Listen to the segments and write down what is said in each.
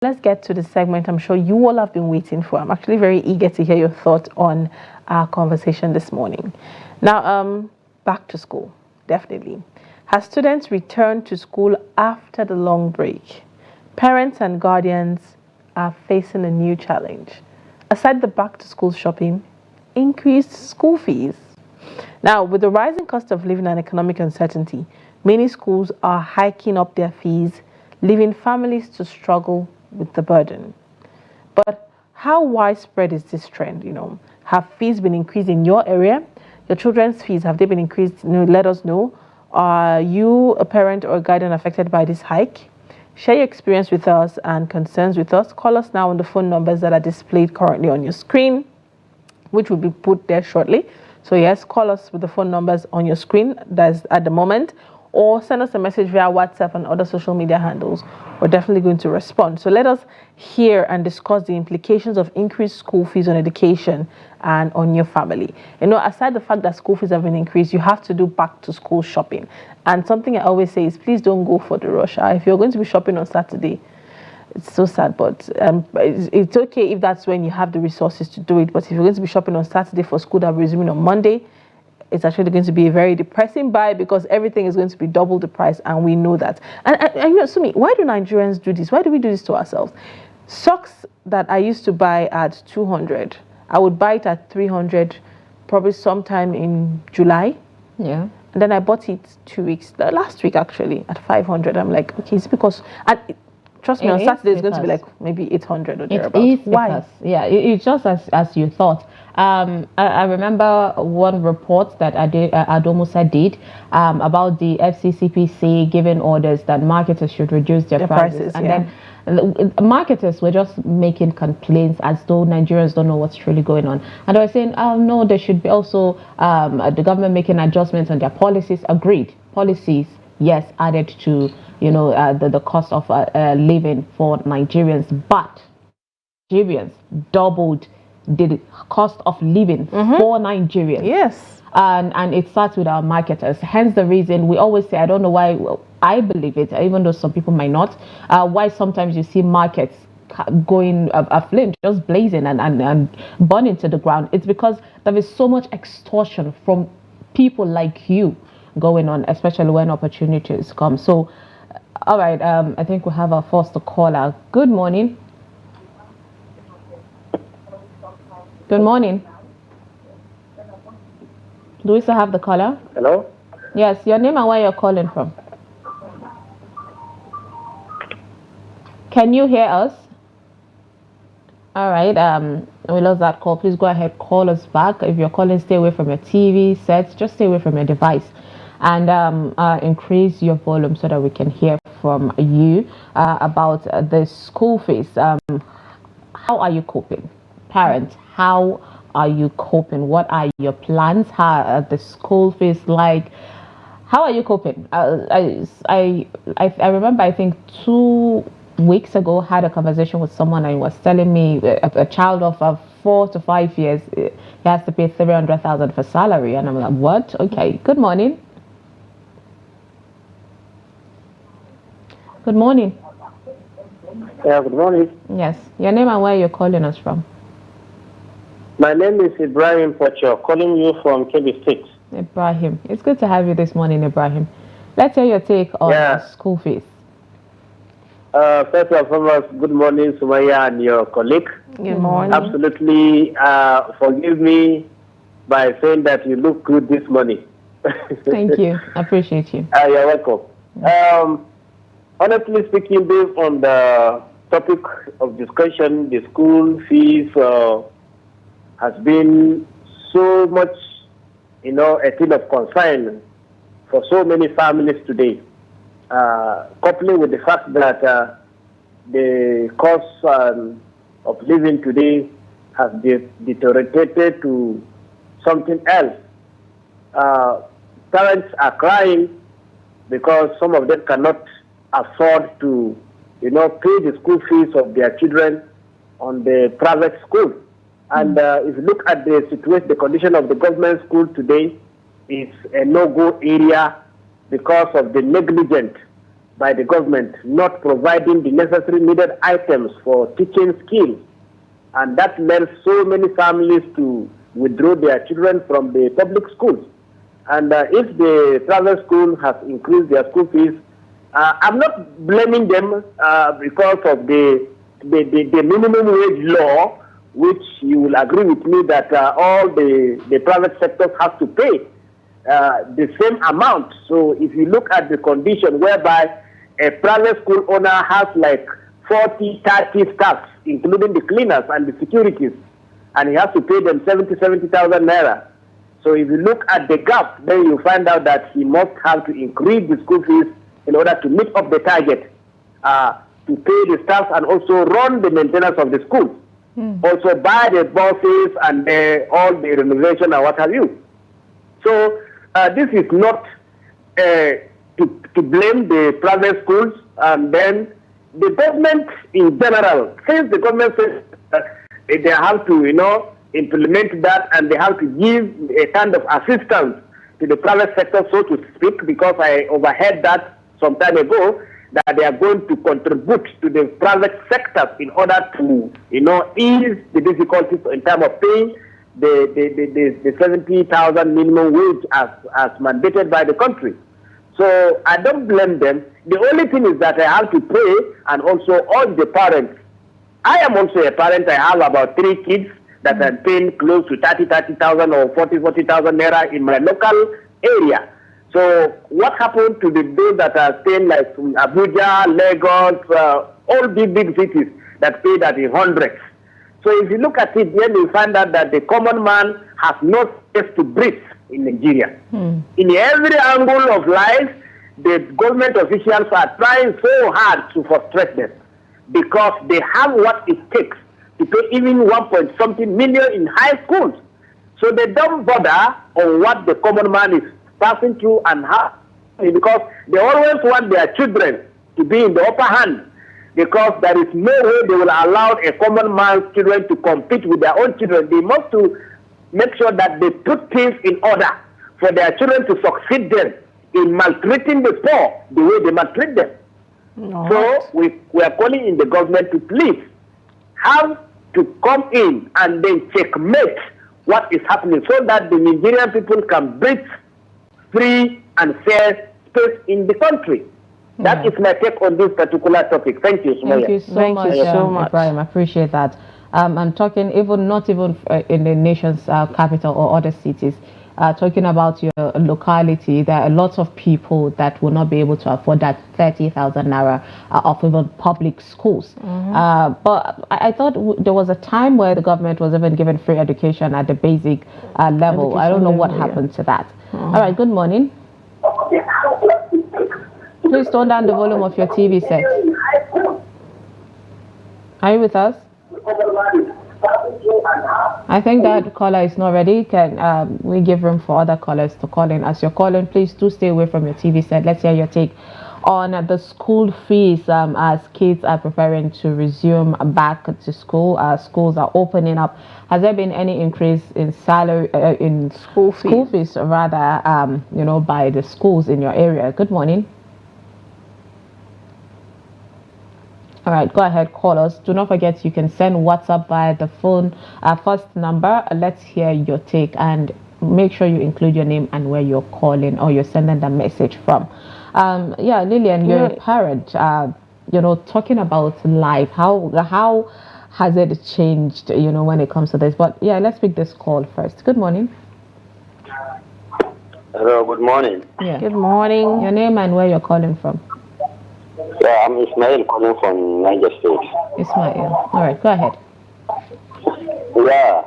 let's get to the segment I'm sure you all have been waiting for. I'm actually very eager to hear your thoughts on our conversation this morning. Now, back to school, definitely. Has students returned to school after the long break? Parents and guardians are facing a new challenge. Aside the back-to-school shopping, increased school fees. Now, with the rising cost of living and economic uncertainty, many schools are hiking up their fees, leaving families to struggle with the burden. But how widespread is this trend? Have fees been increased in your area? Your children's fees, have they been increased? Let us know. Are you a parent or a guardian affected by this hike? Share your experience with us and concerns with us. Call us now on the phone numbers that are displayed currently on your screen, which will be put there shortly. So yes, call us with the phone numbers on your screen that's at the moment, or send us a message via WhatsApp and other social media handles. We're definitely going to respond. So let us hear and discuss the implications of increased school fees on education and on your family. Aside the fact that school fees have been increased, you have to do back to school shopping. And something I always say is, please don't go for the rush. If you're going to be shopping on Saturday, it's so sad, but it's okay if that's when you have the resources to do it. But if you're going to be shopping on Saturday for school that will resume on Monday, it's actually going to be a very depressing buy, because everything is going to be double the price, and we know that. And Sumi, why do Nigerians do this? Why do we do this to ourselves? Socks that I used to buy at 200, I would buy it at 300, probably sometime in July. Yeah. And then I bought it last week actually, at 500. I'm like, okay, it's because... Trust me, on Saturday it's going to be like maybe 800 or thereabouts. Why? Yeah, it's just as you thought. I remember one report that Adomusa did about the FCCPC giving orders that marketers should reduce their prices. And then marketers were just making complaints as though Nigerians don't know what's really going on. And they were saying, oh no, there should be also the government making adjustments on their policies. Agreed. Policies, yes, added to the cost of living for Nigerians, but Nigerians doubled the cost of living for Nigerians. Yes. And it starts with our marketers. Hence the reason we always say, I don't know why, I believe it, even though some people might not, why sometimes you see markets going aflame, just blazing and burning to the ground. It's because there is so much extortion from people like you going on, especially when opportunities come. So all right, I think we have our first caller. Good morning. Good morning. Do we still have the caller? Hello? Yes, your name and where you're calling from. Can you hear us? All right, we lost that call. Please go ahead, call us back. If you're calling, stay away from your TV sets. Just stay away from your device. And increase your volume so that we can hear from you about the school fees. How are you coping? Parents, how are you coping? What are your plans? How are the school fees like? How are you coping? I remember, I think 2 weeks ago, had a conversation with someone and was telling me a child of 4 to 5 years, he has to pay 300,000 for salary. And I'm like, what? Okay, good morning. Good morning. Yeah, good morning. Yes. Your name and where you're calling us from? My name is Ibrahim Pocho, calling you from Kebbi State. Ibrahim. It's good to have you this morning, Ibrahim. Let's hear your take on school fees. First and foremost, good morning, Sumayya and your colleague. Good morning. Absolutely, forgive me by saying that you look good this morning. Thank you. I appreciate you. You're welcome. Honestly speaking, based on the topic of discussion, the school fees has been so much, a thing of concern for so many families today. Coupling with the fact that the cost of living today has deteriorated to something else. Parents are crying because some of them cannot afford to, pay the school fees of their children on the private school. And if you look at the situation, the condition of the government school today is a no-go area because of the negligent by the government, not providing the necessary needed items for teaching skills. And that led so many families to withdraw their children from the public schools. And if the private school has increased their school fees, I'm not blaming them because of the minimum wage law, which you will agree with me that all the private sectors have to pay the same amount. So if you look at the condition whereby a private school owner has like 40, 30 staff, including the cleaners and the securities, and he has to pay them 70,000 naira. So if you look at the gap, then you find out that he must have to increase the school fees in order to meet up the target, to pay the staff and also run the maintenance of the school. Also buy the buses and all the renovation and what have you. So this is not to blame the private schools, and then the government in general. Since the government says they have to, implement that, and they have to give a kind of assistance to the private sector, so to speak, because I overheard that some time ago, that they are going to contribute to the private sector in order to, ease the difficulties in terms of paying the 70,000 minimum wage as mandated by the country. So I don't blame them. The only thing is that I have to pray, and also all the parents. I am also a parent. I have about 3 kids that I'm paying close to 30,000 or 40,000 naira in my local area. So what happened to those that are staying like Abuja, Lagos, all big cities that pay that in hundreds? So if you look at it, then you find out that the common man has no space to breathe in Nigeria. In every angle of life, the government officials are trying so hard to frustrate them, because they have what it takes to pay even 1.something million in high schools. So they don't bother on what the common man is passing through and how, because they always want their children to be in the upper hand, because there is no way they will allow a common man's children to compete with their own children. They must to make sure that they put things in order for their children to succeed them in maltreating the poor the way they maltreat them. So we are calling in the government to please have to come in and then checkmate what is happening, so that the Nigerian people can breathe free and fair space in the country. That is my take on this particular topic. Thank you, Sumayya. Thank you so much, Ibrahim. I appreciate that. I'm talking not even in the nation's capital or other cities. Talking about your locality, there are lots of people that will not be able to afford that 30,000 naira of even public schools. But I thought there was a time where the government was even given free education at the basic level. I don't know what happened to that. All right, good morning. Please tone down the volume of your TV set. Are you with us? I think that caller is not ready. Can we give room for other callers to call in? As you're calling, please do stay away from your TV set. Let's hear your take on the school fees as kids are preparing to resume back to school. Schools are opening up. Has there been any increase in salary in school fees rather, by the schools in your area? Good morning. All right, go ahead, call us. Do not forget you can send WhatsApp via the phone first number. Let's hear your take, and make sure you include your name and where you're calling or you're sending the message from. Lilian, you're a parent. Talking about life. How has it changed? When it comes to this. But let's pick this call first. Good morning. Hello. Good morning. Yeah. Good morning. Your name and where you're calling from. Yeah, I'm Ismail calling from Niger State. Ismail. All right, go ahead. Yeah,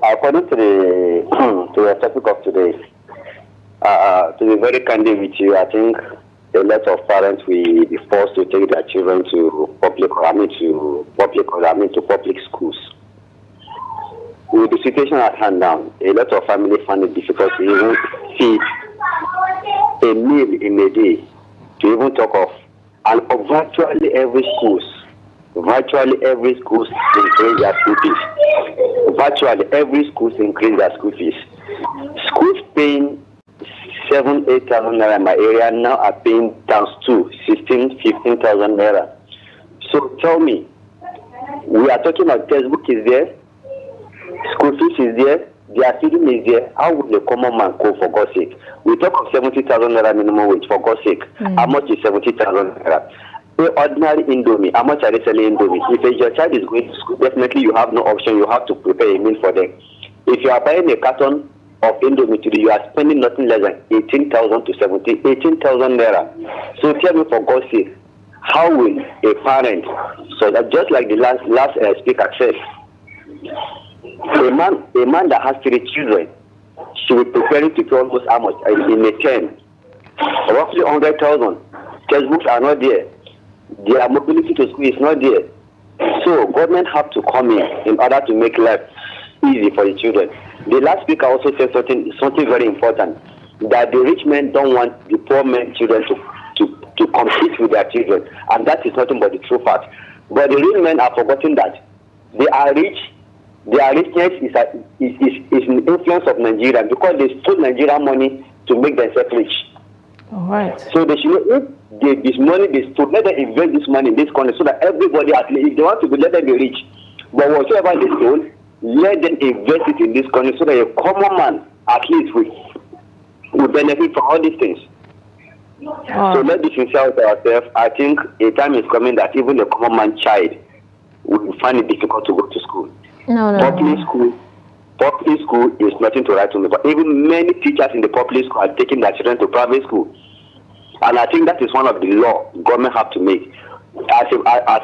according to the topic of today, to be very candid with you, I think a lot of parents will be forced to take their children to public schools. With the situation at hand now, a lot of families find it difficult to even feed a meal in a day, to even talk of. And virtually every school increase their school fees. Virtually every school increase their school fees. Schools paying 7,000-8,000 naira in my area now are paying times 2, 16, 15,000 naira. So tell me, we are talking about textbook is there, school fees is there, their feeding is there. How would the common man cope, for God's sake? We talk of 70,000 naira minimum wage, for God's sake. How much is 70,000 naira? Ordinary Indomie, how much are they selling Indomie? If your child is going to school, definitely you have no option. You have to prepare a meal for them. If you are buying a carton of Indomie today, you are spending nothing less than 18,000 to 18,000 naira. So tell me, for God's sake, how will a parent, so that just like the last speaker said, a man that has 3 children should be preparing to pay almost how much in a term? Roughly 100,000. Textbooks are not there. Their mobility to school is not there. So government have to come in order to make life easy for the children. The last speaker also said something very important, that the rich men don't want the poor men children to compete with their children, and that is nothing but the true fact. But the rich men are forgetting that they are rich. Their richness is an influence of Nigeria, because they stole Nigerian money to make themselves rich. All right. So they should, if this money they stole, let them invest this money in this country, so that everybody, at least, if they want to be, let them be rich. But whatever they stole, let them invest it in this country, so that a common man, at least, will benefit from all these things. So let's be sincere with ourselves. I think a time is coming that even the common man child will find it difficult to go to school. Public school is nothing to write to me. But even many teachers in the public school are taking their children to private school. And I think that is one of the law government have to make. As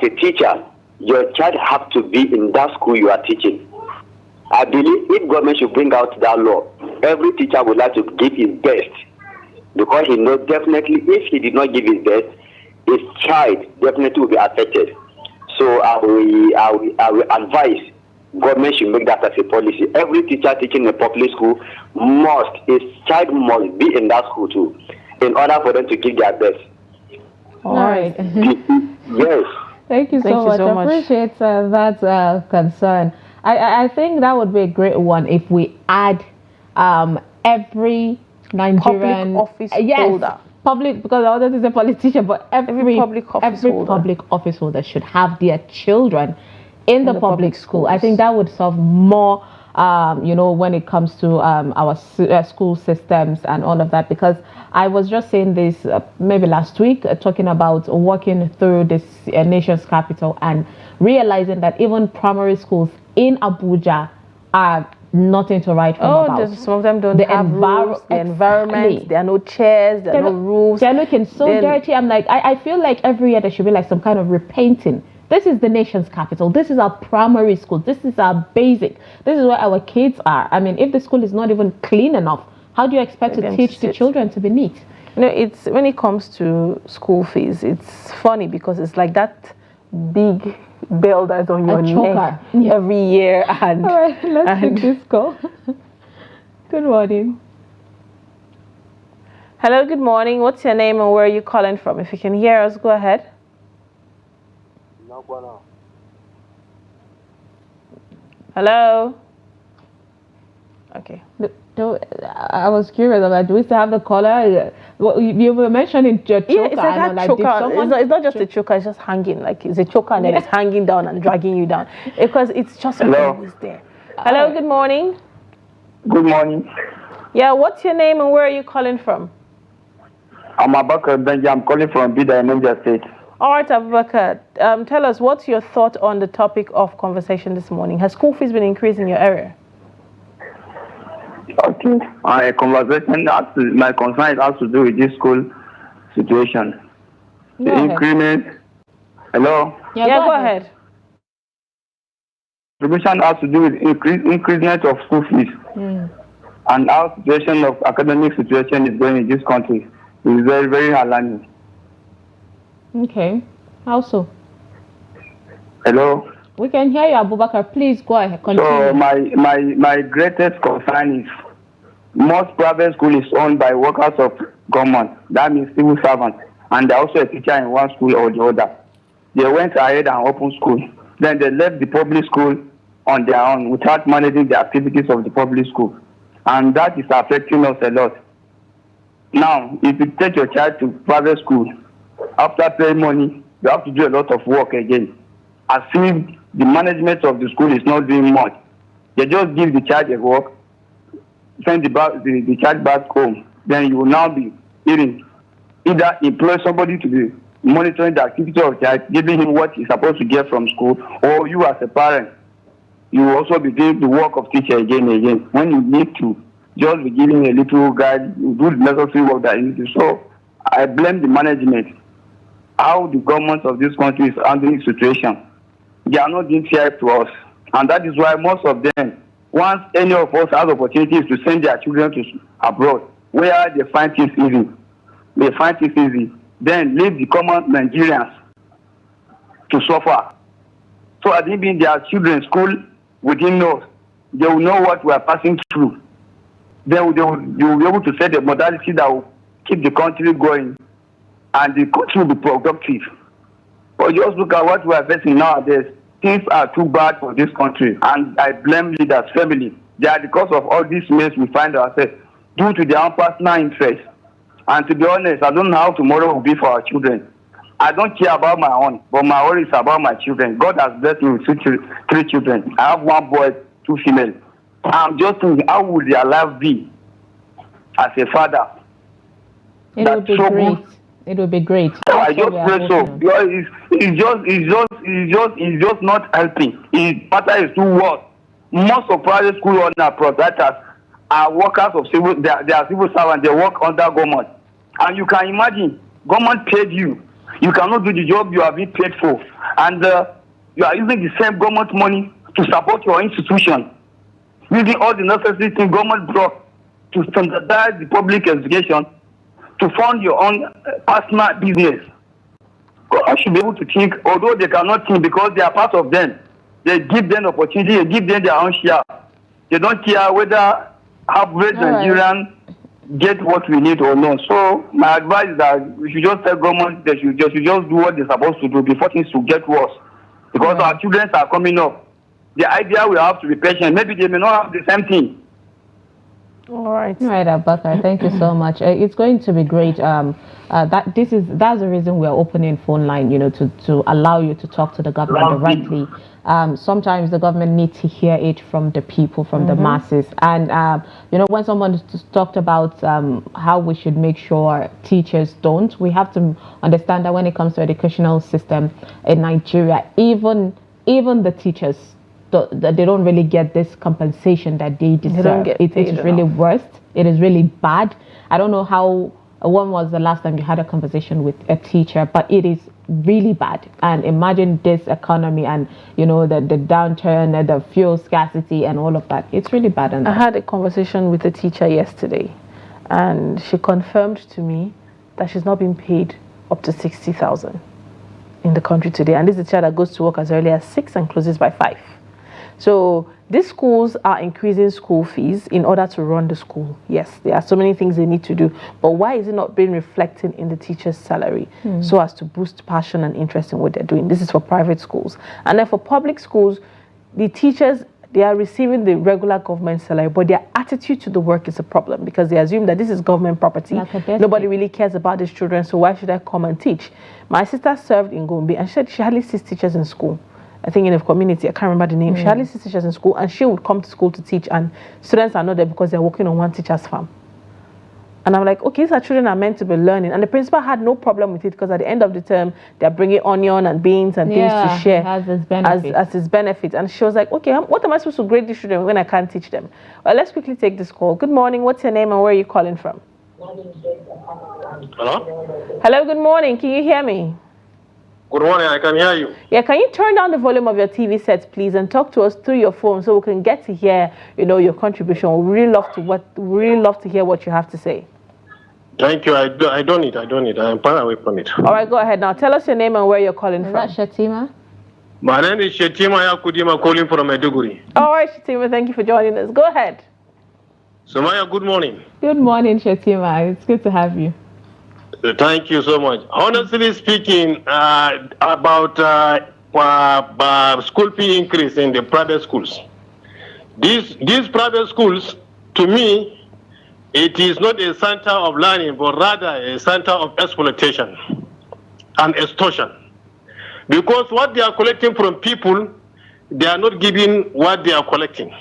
a teacher, your child have to be in that school you are teaching. I believe if government should bring out that law, every teacher would like to give his best, because he knows definitely if he did not give his best, his child definitely will be affected. So I will advise government should make that as a policy. Every teacher teaching in a public school his child must be in that school too, in order for them to give their best. All right. Yes. Thank you so much. I appreciate that concern. I think that would be a great one if we add every Nigerian public office holder. Public, because I wanted to say politician, but every public office holder should have their children in the public school. I think that would solve more, when it comes to our school systems and all of that. Because I was just saying this maybe last week, talking about walking through this nation's capital and realizing that even primary schools in Abuja are nothing to write home about. Some of them don't have roofs, the environment, there are no chairs, there are no roofs. They're looking so dirty. I'm like, I feel like every year there should be like some kind of repainting. This is the nation's capital. This is our primary school. This is our basic. This is where our kids are. I mean, if the school is not even clean enough, how do you expect to teach the children to be neat? It's when it comes to school fees, it's funny because it's like that big bill that's on your neck every year. And all right, let's take this call. Good morning. Hello, good morning. What's your name and where are you calling from? If you can hear us, go ahead. Hello. Okay. I was curious about, do we still have the caller? You were mentioning choker. Yeah, it's like that choker. It's not just a choker, it's just hanging. Like it's a choker and then it's hanging down and dragging you down. Because it's just always there. Hello, good morning. Good morning. Yeah, what's your name and where are you calling from? I'm Abubakar Benji. I'm calling from Bida in Niger State. All right, Abubakar. Tell us, what's your thought on the topic of conversation this morning? Has school fees been increased in your area? Okay. My conversation, my concern has to do with this school situation. The increment. Hello? Yeah, go ahead. The situation has to do with increasement of school fees. And our situation of academic situation is going in this country. It is very, very alarming. Okay. How so? Hello? We can hear you, Abubakar. Please go ahead. Continue. So my greatest concern is most private school is owned by workers of government. That means civil servants. And they're also a teacher in one school or the other. They went ahead and opened school. Then they left the public school on their own without managing the activities of the public school. And that is affecting us a lot. Now, if you take your child to private school, after paying money, you have to do a lot of work again. As if the management of the school is not doing much. They just give the child a work, send the child back home. Then you will now be either employ somebody to be monitoring the activity of the child, giving him what he's supposed to get from school, or you as a parent, you will also be doing the work of teacher again and again. When you need to just be giving a little guide, you do the necessary work that you need to. So I blame the management. How the government of this country is handling the situation. They are not being fair to us. And that is why most of them, once any of us has opportunities to send their children to abroad, where they find things easy, then leave the common Nigerians to suffer. So I think in their children's school within us, they will know what we are passing through. They will be able to set a modality that will keep the country going and the country will be productive. But just look at what we are facing nowadays. Things are too bad for this country, and I blame leaders, family. They are the cause of all this mess we find ourselves due to their own personal interest. And to be honest, I don't know how tomorrow will be for our children. I don't care about my own, but my worry is about my children. God has blessed me with three children. I have 1 boy, 2 female. I'm just thinking, how would their life be as a father? It would be great. It would be great. So I just pray so. It's just not helping. The matter is too worse. Most of private school owners, proprietors are workers of civil. They are civil servants. They work under government, and you can imagine government paid you. You cannot do the job you are being paid for, and you are using the same government money to support your institution, using all the necessary things government brought to standardize the public education, to fund your own personal business. God should be able to think, although they cannot think because they are part of them. They give them opportunity, they give them their own share. They don't care whether half-bred Nigerians get what we need or not. So my advice is that we should just tell government they should just do what they're supposed to do before things to get worse. Because our children are coming up. The idea we have to be patient. Maybe they may not have the same thing. All right, Abubakar, thank you so much. It's going to be great. That's the reason we're opening phone line, to allow you to talk to the government directly. Sometimes the government needs to hear it from the people, from the masses. And when someone talked about how we should make sure teachers don't, we have to understand that when it comes to educational system in Nigeria, even the teachers, they don't really get this compensation that they deserve. It is really worst. It is really bad. I don't know when was the last time you had a conversation with a teacher, but it is really bad. And imagine this economy and the downturn and the fuel scarcity and all of that. It's really bad. I had a conversation with a teacher yesterday, and she confirmed to me that she's not being paid up to 60,000 in the country today. And this is a child that goes to work as early as 6 and closes by 5. So these schools are increasing school fees in order to run the school. Yes, there are so many things they need to do. But why is it not being reflected in the teacher's salary so as to boost passion and interest in what they're doing? This is for private schools. And then for public schools, the teachers, they are receiving the regular government salary, but their attitude to the work is a problem because they assume that this is government property. Nobody really cares about these children, so why should I come and teach? My sister served in Gombe, and she said she hardly sees teachers in school. I think in a community, I can't remember the name. She hardly sees teachers in school, and she would come to school to teach, and students are not there because they're working on one teacher's farm. And I'm like, okay, these are children are meant to be learning. And the principal had no problem with it because at the end of the term, they're bringing onion and beans and things to share as his benefit. And she was like, okay, what am I supposed to grade these children when I can't teach them? Well, let's quickly take this call. Good morning. What's your name and where are you calling from? Hello? Hello, good morning. Can you hear me? Good morning, I can hear you. Yeah, can you turn down the volume of your TV sets, please, and talk to us through your phone so we can get to hear, your contribution. We really love to hear what you have to say. Thank you. I don't need. I'm far away from it. All right, go ahead now. Tell us your name and where you're calling from. Is that Shatima? My name is Shatima Yakudima, calling from Maiduguri. All right, Shatima, thank you for joining us. Go ahead. Sumayya, good morning. Good morning, Shatima. It's good to have you. Thank you so much. Honestly speaking, about school fee increase in the private schools. These private schools, to me, it is not a center of learning, but rather a center of exploitation. and extortion. Because what they are collecting from people, they are not giving what they are collecting.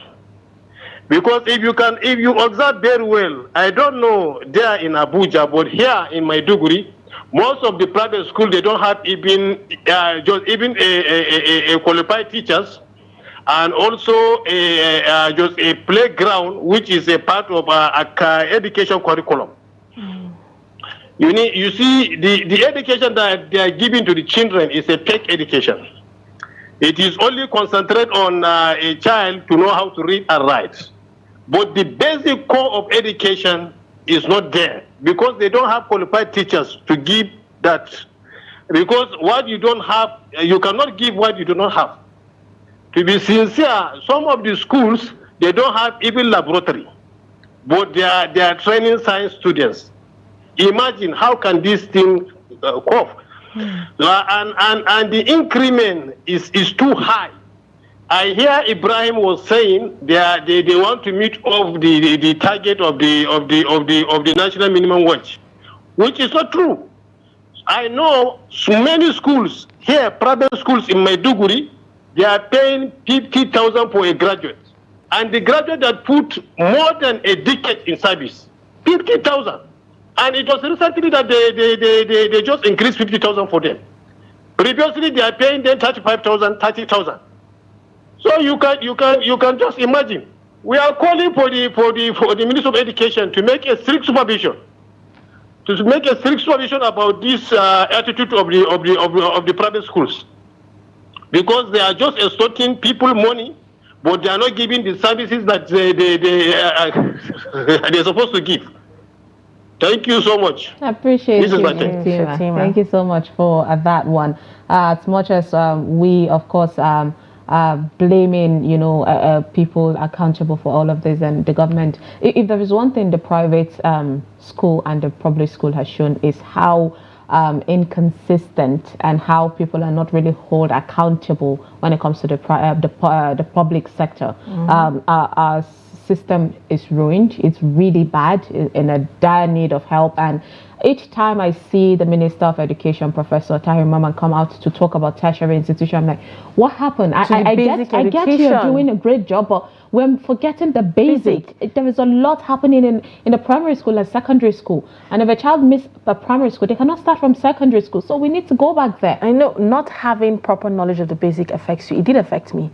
Because if you observe very well, I don't know there in Abuja, but here in Maiduguri, most of the private schools, they don't have even a qualified teachers, and also just a playground, which is a part of education curriculum. You see, the education that they are giving to the children is a fake education. It is only concentrate on a child to know how to read and write. But the basic core of education is not there because they don't have qualified teachers to give that. Because what you don't have, you cannot give what you do not have. To be sincere, some of the schools, they don't have even laboratory, but they are training science students. Imagine how can this thing cope? And the increment is too high. I hear Ibrahim was saying they want to meet off the target of the national minimum wage, which is not true. I know so many schools here, private schools in Maiduguri, they are paying 50,000 for a graduate, and the graduate that put more than a decade in service, 50,000. And it was recently that they just increased 50,000 for them. Previously, they are paying them 35,000, 30,000. So you can just imagine. We are calling for the Minister of Education to make a strict supervision, about this attitude of the private schools, because they are just extorting people money, but they are not giving the services that they're supposed to give. Thank you so much. I appreciate you, Shatima. Thank you so much for that one. As much as we, of course, blaming, people accountable for all of this, and the government, if there is one thing the private school and the public school has shown, is how inconsistent and how people are not really held accountable when it comes to the public sector. Our system is ruined. It's really bad, in a dire need of help. And each time I see the Minister of Education, Professor Tahir Maman, come out to talk about tertiary institution, I'm like, what happened? I get you're doing a great job, but we're forgetting the basic. There is a lot happening in the primary school and secondary school. And if a child misses a primary school, they cannot start from secondary school. So we need to go back there. I know not having proper knowledge of the basic affects you. It did affect me.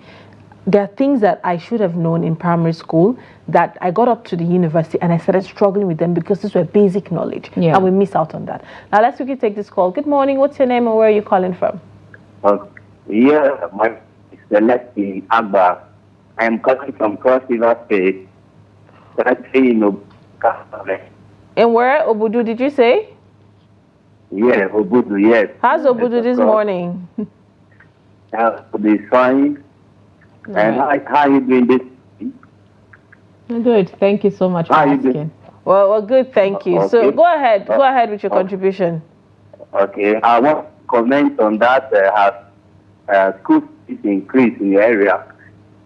There are things that I should have known in primary school that I got up to the university and I started struggling with them because these were basic knowledge. Yeah. And we miss out on that. Now let's quickly take this call. Good morning. What's your name and where are you calling from? My name is Celeste Agba. I am calling from Cross River State. And where? Obudu, did you say? Yeah, Obudu, yes. How's Obudu this morning? The fine. And how are you doing this? Good. Thank you so much for asking. Well, good. Thank you. Okay. So go ahead. Go ahead with your contribution. Okay. I want to comment on that. Has school fees increased in the area?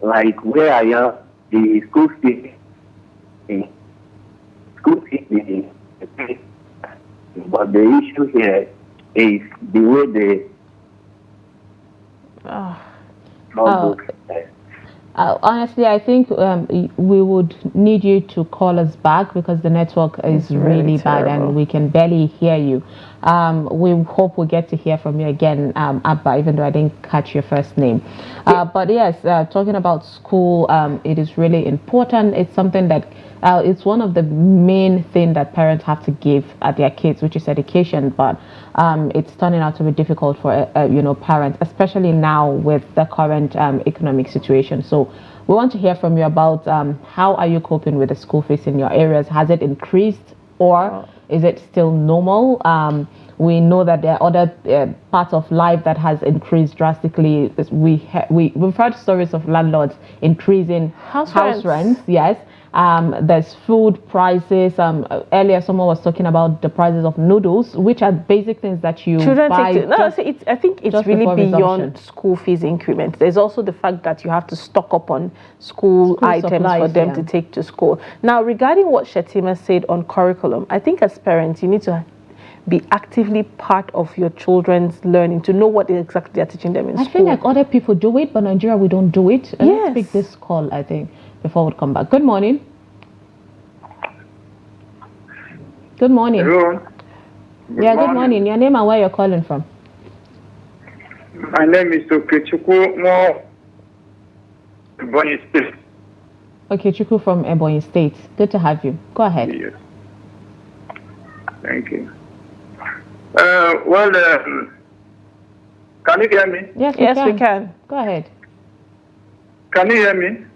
Like where I am, the school fees increased. But the issue here is the way honestly, I think we would need you to call us back because the network is really bad and we can barely hear you. We hope we get to hear from you again, Abba, even though I didn't catch your first name. But yes, talking about school, it is really important. It's something that it's one of the main things that parents have to give at their kids, which is education. But it's turning out to be difficult for parents, especially now with the current economic situation. So we want to hear from you about how are you coping with the school fees in your areas? Has it increased or is it still normal? We know that there are other parts of life that has increased drastically. We've heard stories of landlords increasing house rents. Yes. There's food prices. Earlier, someone was talking about the prices of noodles, which are basic things that you buy. I think it's really beyond school fees increment. There's also the fact that you have to stock up on school items supplies, for them to take to school. Now, regarding what Shatima said on curriculum, I think as parents, you need to be actively part of your children's learning, to know what exactly they're teaching them in school. I feel like other people do it, but Nigeria, we don't do it. Yes. Let's pick this call, I think, before we come back. Good morning. Good morning. Hello. Good morning. Your name and where you're calling from? My name is Okechukwu Mo Ebonyi State. Okay, Chuku from Ebonyi State. Good to have you. Go ahead. Yes. Thank you. Can you hear me? Yes, we can. Go ahead. Can you hear me?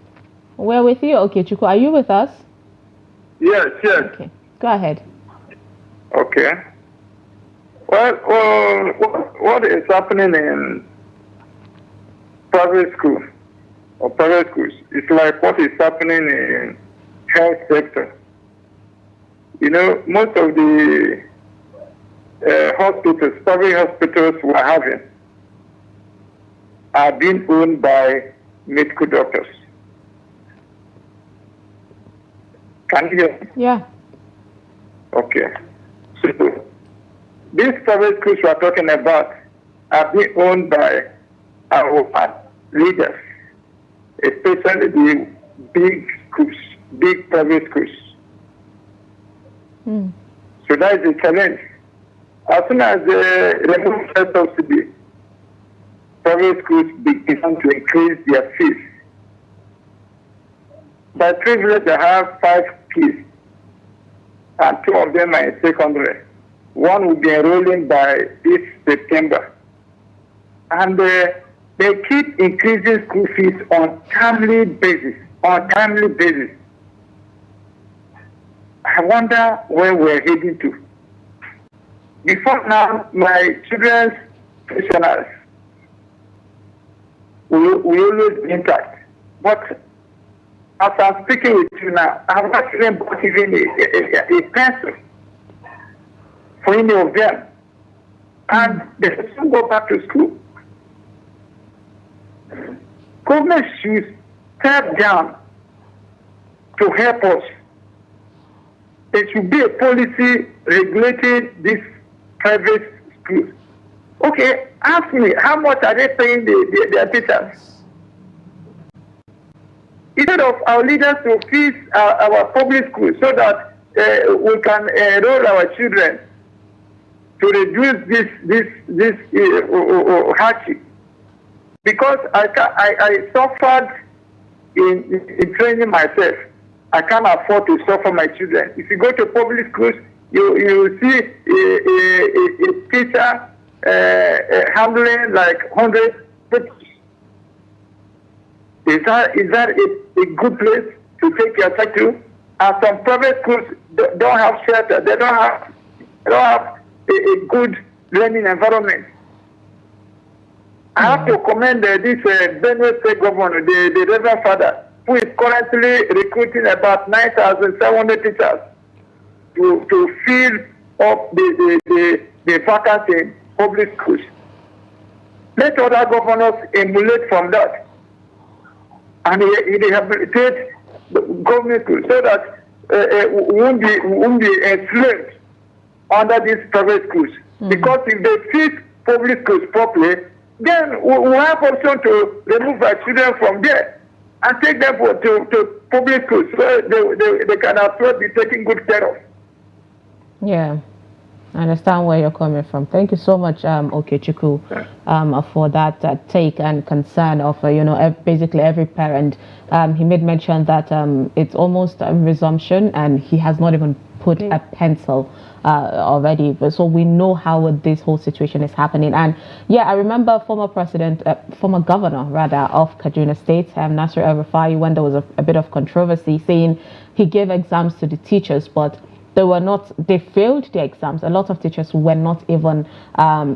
We're with you. Okay, Chuku, are you with us? Yes. Okay, go ahead. Okay. Well, what is happening in private school or private schools? It's like what is happening in health sector. You know, most of the hospitals, private hospitals we're having are being owned by medical doctors. Can you hear me? Yeah. Okay. So these private schools we are talking about are being owned by our leaders, especially the big schools, big private schools. So that is a challenge. As soon as they remove the subsidy, private schools begin to increase their fees. By privilege, I have 5 kids, and 2 of them are in secondary. One will be enrolling by this September. And they keep increasing school fees on timely basis, I wonder where we're heading to. Before now, my children's pensioners will always be intact. But as I'm speaking with you now, I have not even bought even a pencil for any of them. And they still go back to school. Government should step down to help us. There should be a policy regulating these private schools. Okay, ask me, how much are they paying their teachers? Instead of our leaders to feed our public schools so that we can enroll our children to reduce this hardship. Because I suffered in training myself. I can't afford to suffer my children. If you go to public schools, you see a teacher handling like 100 people. Is that a good place to take your child to? And some private schools don't have shelter. They don't have a good learning environment. I have to commend this Benue State governor, the Reverend Father, who is currently recruiting about 9,700 teachers to fill up the vacancy in public schools. Let other governors emulate from that and rehabilitate the government schools so that we won't be enslaved under these private schools. Because if they feed public schools properly, then we have option to remove our children from there and take them to public schools where they can afford be taken good care of. Yeah, I understand where you're coming from. Thank you so much, Okechukwu, for that take and concern of basically every parent. He made mention that it's almost a resumption, and he has not even put a pencil already. So we know how this whole situation is happening. And yeah, I remember former governor of Kaduna State, Nasir El-Rufai, when there was a bit of controversy, saying he gave exams to the teachers, but they failed the exams. A lot of teachers were not even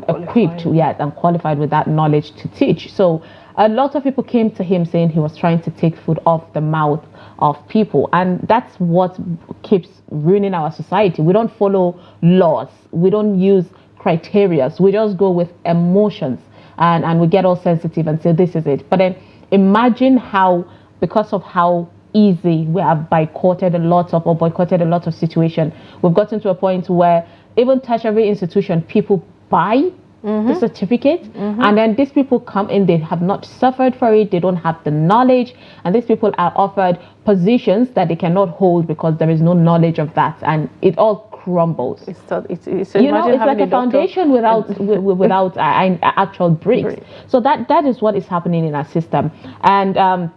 equipped yet and qualified with that knowledge to teach. So a lot of people came to him saying he was trying to take food off the mouth of people, and that's what keeps ruining our society. We don't follow laws, we don't use criteria, we just go with emotions, and we get all sensitive and say this is it. But then imagine how, because of how easy we have boycotted a lot of situations, we've gotten to a point where even tertiary institution, people buy the certificate, and then these people come in, they have not suffered for it, they don't have the knowledge, and these people are offered positions that they cannot hold because there is no knowledge of that, and it all crumbles. It's you know, it's like a foundation without actual bricks. So that is what is happening in our system. And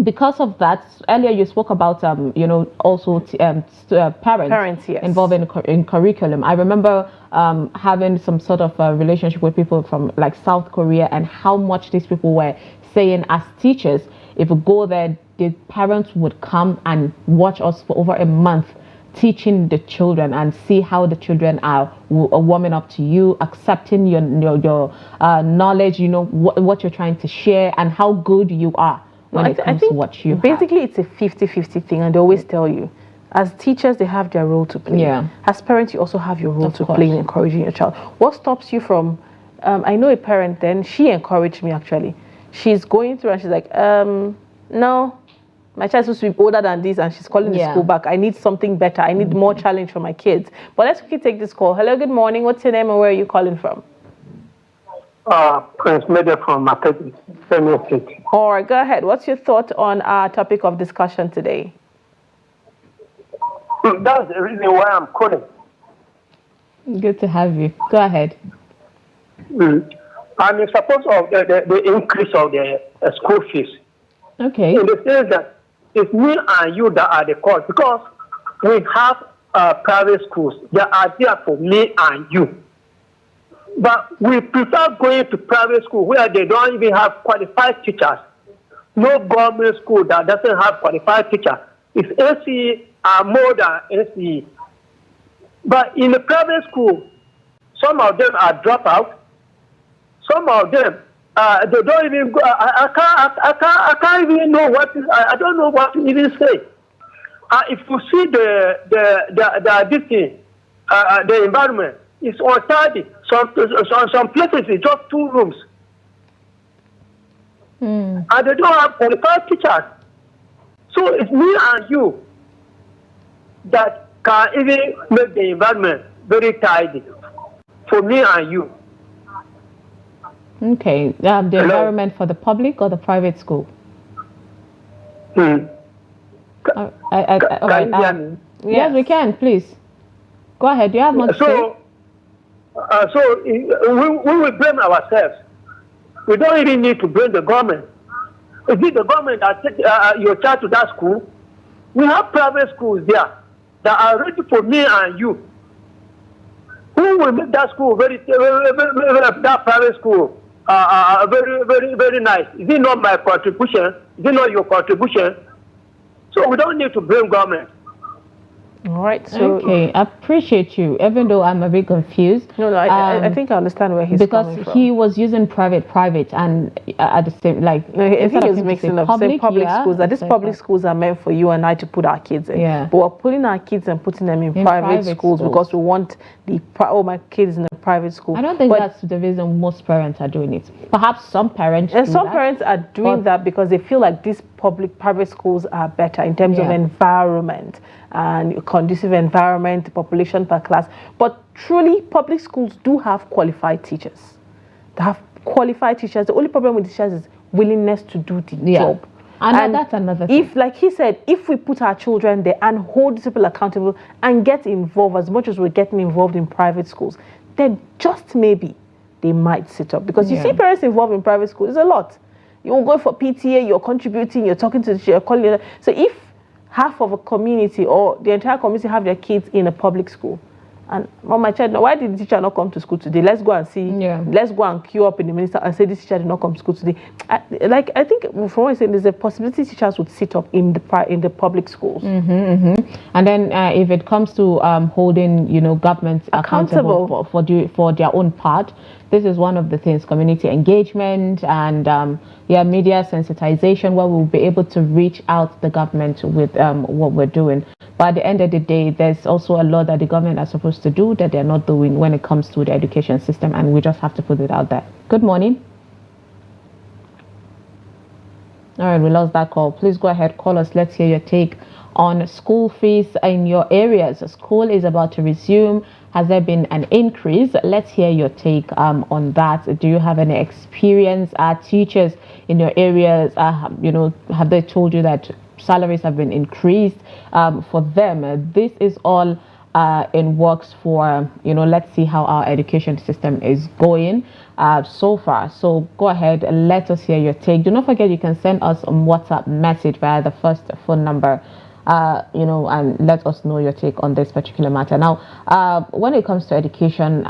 because of that, earlier you spoke about you know, also parents yes, involved in curriculum. I remember having some sort of a relationship with people from like South Korea, and how much these people were saying as teachers, if we go there, the parents would come and watch us for over a month, teaching the children, and see how the children are warming up to you, accepting your knowledge, you know, what you're trying to share, and how good you are when it comes to what you basically have. It's a 50-50 thing, and they always tell you, as teachers, they have their role to play. Yeah. As parents, you also have your role to play in encouraging your child. What stops you from, I know a parent then, she encouraged me actually. She's going through and she's like, no, my child's supposed to be older than this, and she's calling the school back. I need something better. I need more challenge for my kids. But let's quickly take this call. Hello, good morning. What's your name and where are you calling from? Prince Media from Makati, Benue State. All right, go ahead. What's your thought on our topic of discussion today? That's the reason why I'm calling. Good to have you. Go ahead. I'm in support of the increase of the school fees. Okay. In the sense that it's me and you that are the cause, because we have private schools that are there for me and you. But we prefer going to private school where they don't even have qualified teachers. No government school that doesn't have qualified teachers. It's ACE are more than ACE. But in the private school, some of them are dropouts. Some of them, they don't even go. I can't even know what. I don't know what to even say. If you see this thing, the environment, it's untidy. Some places it's just 2 rooms, and they don't have qualified teachers. So it's me and you that can even make the environment very tidy for me and you. Okay, the environment for the public or the private school? Can right, you hear me? Yes, we can. Please go ahead. Do you have more to say? So we will blame ourselves. We don't even need to blame the government. Is it the government that take your child to that school? We have private schools there that are ready for me and you. Who will make that school that private school very nice? Is it not my contribution? Is it not your contribution? So we don't need to blame government. All right. So okay, I appreciate you, even though I'm a bit confused. No, I think I understand where he's coming from. Because he was using private, and at the same, like, no, I think he's mixing up public schools. That these public schools are meant for you and I to put our kids in. Yeah. But we're putting our kids and putting them in private schools because we want my kids in a private school. I don't think that's the reason most parents are doing it. Perhaps some parents parents are doing that because they feel like these private schools are better in terms of environment and conducive environment, population per class. But truly, public schools do have qualified teachers. They have qualified teachers. The only problem with teachers is willingness to do the job. And that's another thing. If, like he said, if we put our children there and hold people accountable and get involved as much as we're getting involved in private schools, then just maybe they might sit up. Because you see parents involved in private schools, it's a lot. You're going for PTA, you're contributing, you're talking to the teacher, calling. So if half of a community or the entire community have their kids in a public school, and my child, why did the teacher not come to school today? Let's go and see. Let's go and queue up in the minister and say this teacher did not come to school today. I think from what I'm saying, there's a possibility teachers would sit up in the public schools. And then if it comes to holding, government accountable for their own part, this is one of the things: community engagement and media sensitization, where we'll be able to reach out the government with what we're doing. But at the end of the day, there's also a lot that the government are supposed to do that they're not doing when it comes to the education system, and we just have to put it out there. Good morning. All right, we lost that call. Please go ahead, call us. Let's hear your take on school fees in your areas. School is about to resume. Has there been an increase? Let's hear your take on that. Do you have any experience? Are teachers in your areas, have they told you that salaries have been increased for them? This is all in works for, let's see how our education system is going so far. So go ahead and let us hear your take. Do not forget you can send us a WhatsApp message via the first phone number, and let us know your take on this particular matter. Now, when it comes to education,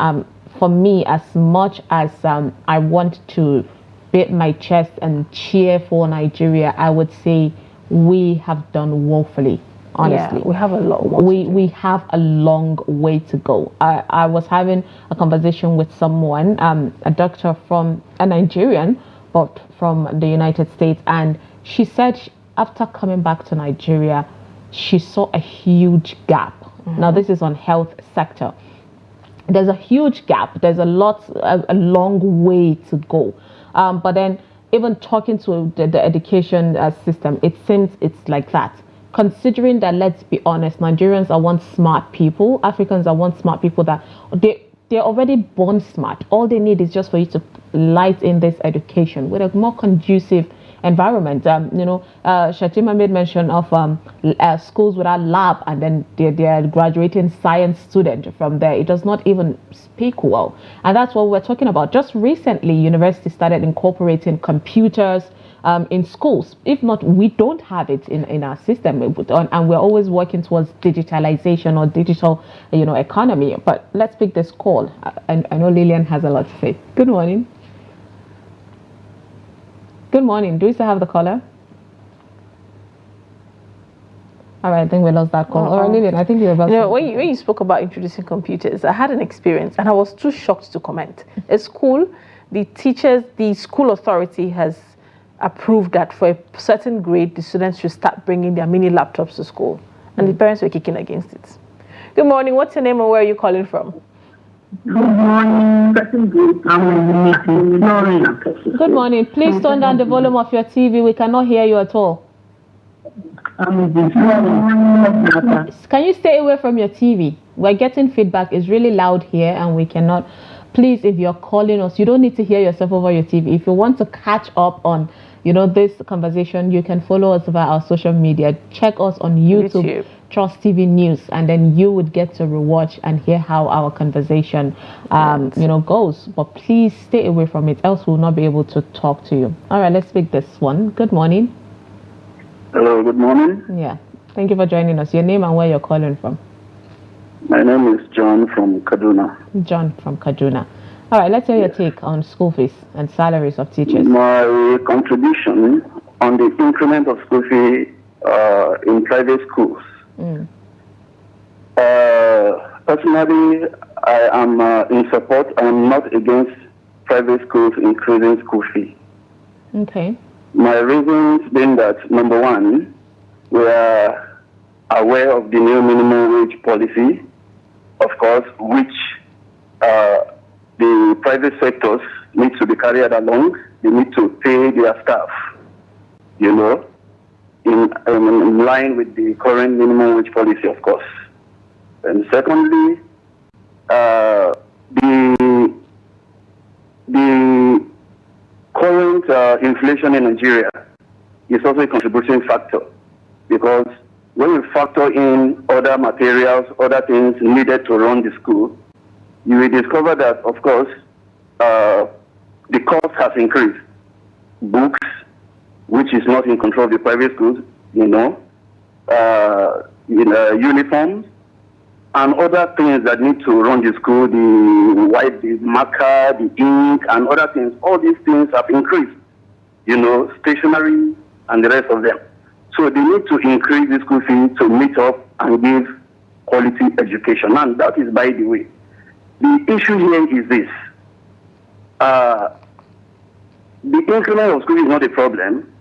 for me, as much as I want to beat my chest and cheer for Nigeria, I would say we have done woefully. Honestly, we have a lot. We have a long way to go. I was having a conversation with someone, a doctor from a Nigerian, but from the United States, and she said after coming back to Nigeria, she saw a huge gap. Mm-hmm. Now this is on health sector. There's a huge gap. There's a long way to go. But then even talking to the education system, it seems it's like that. Considering that, let's be honest, Nigerians are one smart people. Africans are one smart people that they're already born smart. All they need is just for you to light in this education with a more conducive environment. Shatima made mention of schools without lab, and then they're graduating science student from there. It does not even speak well. And that's what we're talking about. Just recently, universities started incorporating computers in schools. If not, we don't have it in our system, and we're always working towards digitalization or digital, economy. But let's pick this call. I know Lilian has a lot to say. Good morning. Good morning. Do we still have the caller? All right, I think we lost that call. All right, Lilian, I think you're about to... When you spoke about introducing computers, I had an experience and I was too shocked to comment. At school, the school authority has approved that for a certain grade, the students should start bringing their mini laptops to school. And the parents were kicking against it. Good morning. What's your name and where are you calling from? Good morning. Good morning. Please turn down the volume of your TV. We cannot hear you at all. Can you stay away from your TV? We're getting feedback. It's really loud here and we cannot. Please, if you're calling us, you don't need to hear yourself over your TV. If you want to catch up on, this conversation, you can follow us via our social media. Check us on YouTube. Trust TV News, and then you would get to rewatch and hear how our conversation, goes. But please stay away from it, else we'll not be able to talk to you. All right, let's pick this one. Good morning. Hello, good morning. Yeah, thank you for joining us. Your name and where you're calling from? My name is John from Kaduna. John from Kaduna. All right, let's hear your take on school fees and salaries of teachers. My contribution on the increment of school fee in private schools. Personally, I am in support. I am not against private schools increasing school fee. Okay. My reasons being that, number one, we are aware of the new minimum wage policy, of course, which the private sectors need to be carried along. They need to pay their staff, in line with the current minimum wage policy, of course. And secondly, the current inflation in Nigeria is also a contributing factor, because when you factor in other materials, other things needed to run the school, you will discover that, of course, the cost has increased. Books, which is not in control of the private schools, uniforms, and other things that need to run the school, the marker, the ink, and other things. All these things have increased, stationery and the rest of them. So they need to increase the school fee to meet up and give quality education. And that is by the way. The issue here is this. The increment of school is not a problem,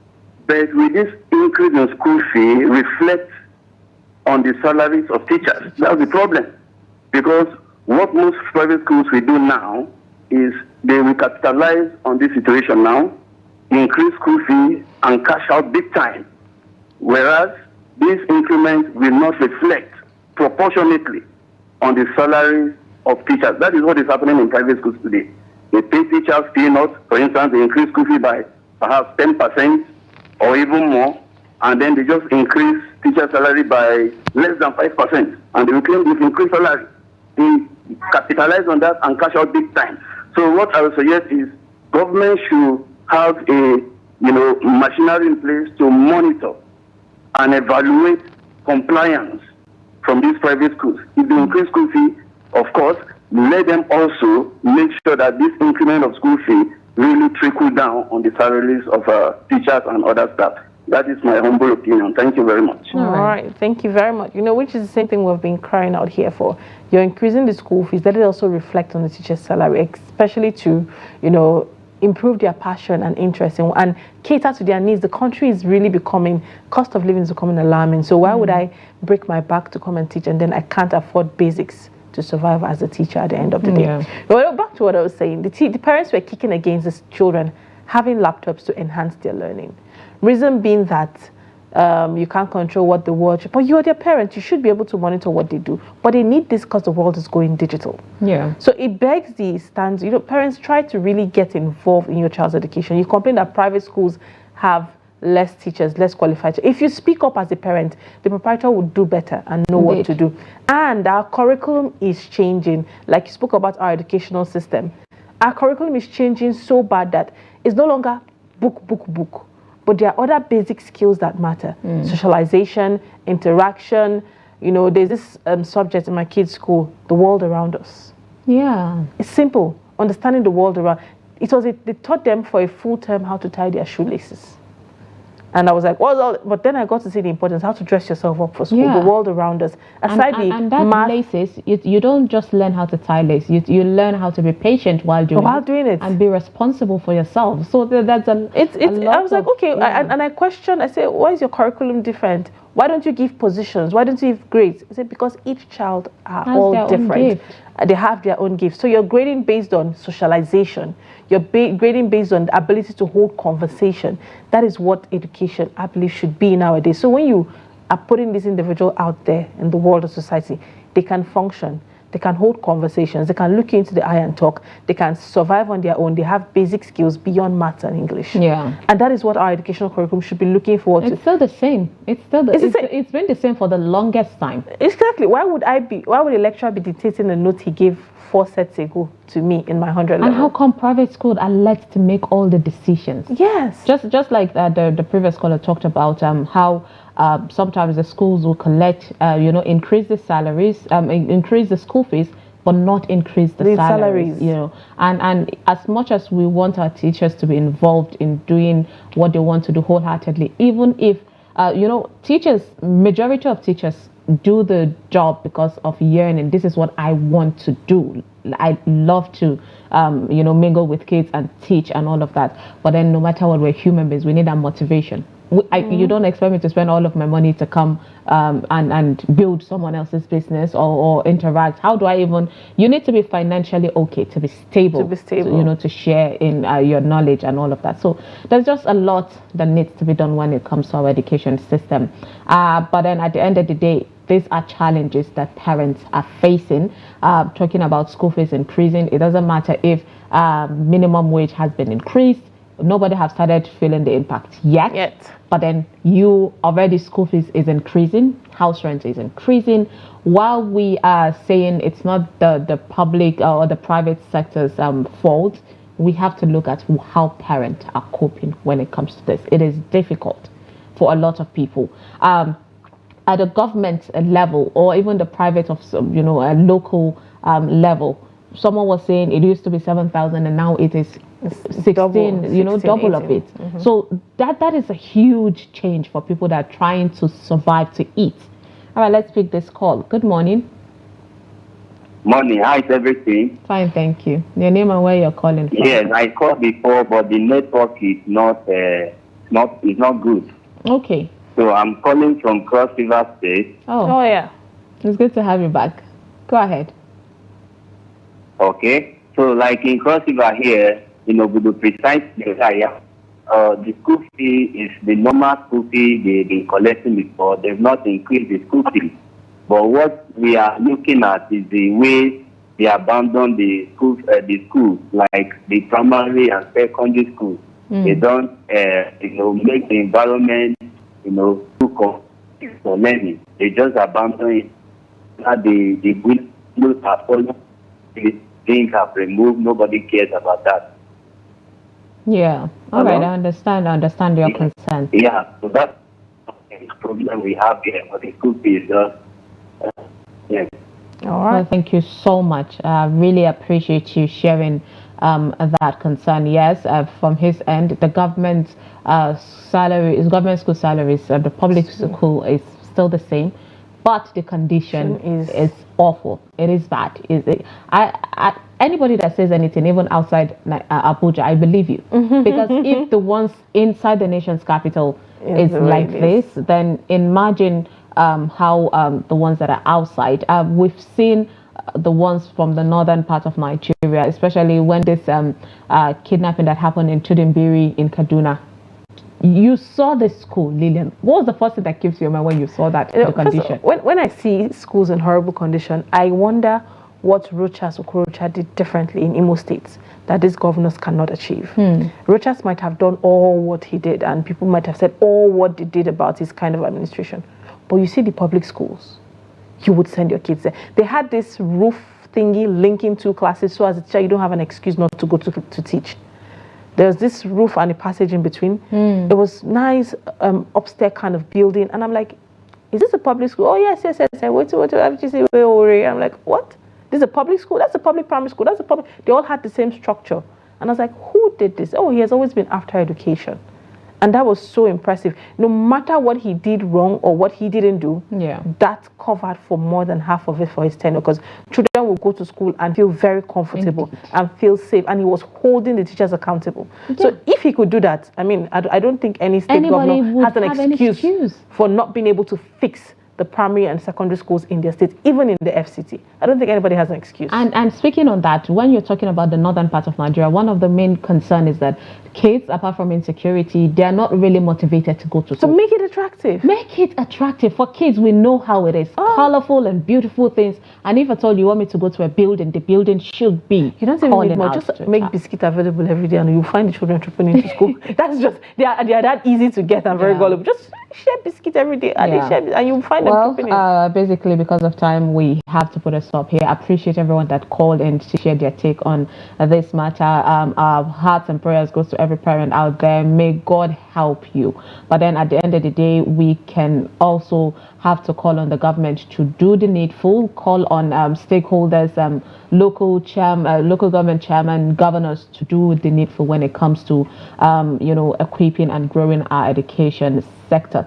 but with this increase in school fee reflects on the salaries of teachers. That's the problem. Because what most private schools will do now is they will capitalize on this situation now increase school fees and cash out big time, whereas this increment will not reflect proportionately on the salaries of teachers. That is what is happening in private schools today. They pay teachers peanuts. For instance, they increase school fee by perhaps 10% or even more, and then they just increase teacher salary by less than 5%, and they will claim this increased salary. They capitalize on that and cash out big time. So what I would suggest is government should have a machinery in place to monitor and evaluate compliance from these private schools. If they increase school fee, of course, let them also make sure that this increment of school fee really trickle down on the salaries of teachers and other staff. That is my humble opinion. Thank you very much. All right. Thank you very much. Which is the same thing we've been crying out here for. You're increasing the school fees. Let it also reflect on the teacher's salary, especially to, improve their passion and interest and cater to their needs. The country is really cost of living is becoming alarming. So why would I break my back to come and teach and then I can't afford basics to survive as a teacher at the end of the day? Yeah. Well, back to what I was saying. The parents were kicking against the children having laptops to enhance their learning. Reason being that you can't control what they watch, but you're their parents. You should be able to monitor what they do. But they need this because the world is going digital. Yeah. So it begs the stance. Parents, try to really get involved in your child's education. You complain that private schools have less teachers, less qualified. If you speak up as a parent, the proprietor would do better and know what to do. And our curriculum is changing. Like you spoke about our educational system. Our curriculum is changing so bad that it's no longer book. But there are other basic skills that matter. Socialization, interaction. There's this subject in my kids' school, the world around us. Yeah. It's simple. Understanding the world around. They taught them for a full term how to tie their shoelaces. And I was like, but then I got to see the importance, how to dress yourself up for school, the world around us. Aside and that laces, you don't just learn how to tie lace. You learn how to be patient while doing it. And be responsible for yourself. So that's a lot. I was like, okay, and I questioned, I said, why is your curriculum different? Why don't you give positions? Why don't you give grades? I said, because each child are all different. They have their own gifts. So you're grading based on socialization. You're grading based on the ability to hold conversation. That is what education, I believe, should be nowadays. So when you are putting this individual out there in the world of society, they can function. They can hold conversations. They can look you into the eye and talk. They can survive on their own. They have basic skills beyond maths and English. Yeah. And that is what our educational curriculum should be looking forward to. It's still the same. It's been the same for the longest time. Exactly. Why would a lecturer be dictating a note he gave 4 sets ago to me in my 100 level? And how come private schools are let to make all the decisions? Yes. Just like the previous caller talked about how sometimes the schools will collect, increase the salaries, increase the school fees, but not increase the salaries. And as much as we want our teachers to be involved in doing what they want to do wholeheartedly, even if majority of teachers do the job because of yearning. This is what I want to do. I love to, mingle with kids and teach and all of that. But then no matter what, we're human beings. We need that motivation. You don't expect me to spend all of my money to come and build someone else's business or interact. How do I even... You need to be financially okay, to be stable. To share in your knowledge and all of that. So there's just a lot that needs to be done when it comes to our education system. But then at the end of the day, these are challenges that parents are facing. Talking about school fees increasing, it doesn't matter if minimum wage has been increased. Nobody have started feeling the impact yet. But then school fees is increasing, house rent is increasing. While we are saying it's not the public or the private sector's fault, we have to look at how parents are coping when it comes to this. It is difficult for a lot of people. At the government level or even the private a local level, someone was saying it used to be 7,000 and now it is 16, double of it. Mm-hmm. So that is a huge change for people that are trying to survive, to eat. All right, let's pick this call. Good morning. Morning. How is everything? Fine, thank you. Your name and where you're calling from? Yes, I called before, but the network is not good. Okay. So I'm calling from Cross River State. Oh yeah. It's good to have you back. Go ahead. Okay. So like in Cross River here, with the precise area, the school fee is the normal school fee they've been collecting before. They've not increased the school fee. But what we are looking at is the way they abandon the schools, like the primary and secondary schools. They don't, make the environment, too competitive for learning. They just abandon it. The windows are falling, the things have removed. Nobody cares about that. Yeah. All right. I understand your concern. Yeah. So that's the problem we have here. But the school fee is just, yeah. All right. Well, thank you so much. I really appreciate you sharing that concern. Yes, from his end, the government government school salaries, the public school is still the same, but the condition is awful. It is bad. Anybody that says anything, even outside Abuja, I believe you. Because if the ones inside the nation's capital is like this, then imagine how the ones that are outside. We've seen the ones from the northern part of Nigeria, especially when this kidnapping that happened in Tudimbiri in Kaduna. You saw the school, Lilian. What was the first thing that came to your mind when you saw that, the condition? When I see schools in horrible condition, I wonder what Okorocha did differently in Imo State that these governors cannot achieve. Rochas might have done all what he did, and people might have said all what they did about his kind of administration. But you see the public schools, you would send your kids there. They had this roof thingy linking two classes, so as a teacher, you don't have an excuse not to go to teach. There's this roof and a passage in between. It was nice, upstairs kind of building. And I'm like, is this a public school? Oh, yes. I'm like, what? This is a public school? That's a public primary school. That's a public. They all had the same structure. And I was like, who did this? Oh, he has always been after education. And that was so impressive. No matter what he did wrong or what he didn't do, that covered for more than half of it for his tenure, because children will go to school and feel very comfortable and feel safe. And he was holding the teachers accountable. So if he could do that, I mean, I don't think any state governor has an excuse for not being able to fix the primary and secondary schools in their state, even in the FCT. I don't think anybody has an excuse. And speaking on that, when you're talking about the northern part of Nigeria, one of the main concerns is that kids, apart from insecurity, they are not really motivated to go to school. So make it attractive. Make it attractive. For kids, we know how it is. Colorful and beautiful things. And if at all you want me to go to a building, the building should be. You don't even need more. Just make biscuit available every day and you'll find the children trooping into school. That's just, they are that easy to get and very gullible. Just share biscuit every day and you'll find them trooping in. Basically, because of time, we have to put a stop here. I appreciate everyone that called in to share their take on this matter. Our hearts and prayers goes to every parent out there. May God help you. But then at the end of the day, we can also have to call on the government to do the needful, call on stakeholders, local government chairman, governors to do the needful when it comes to equipping and growing our education sector.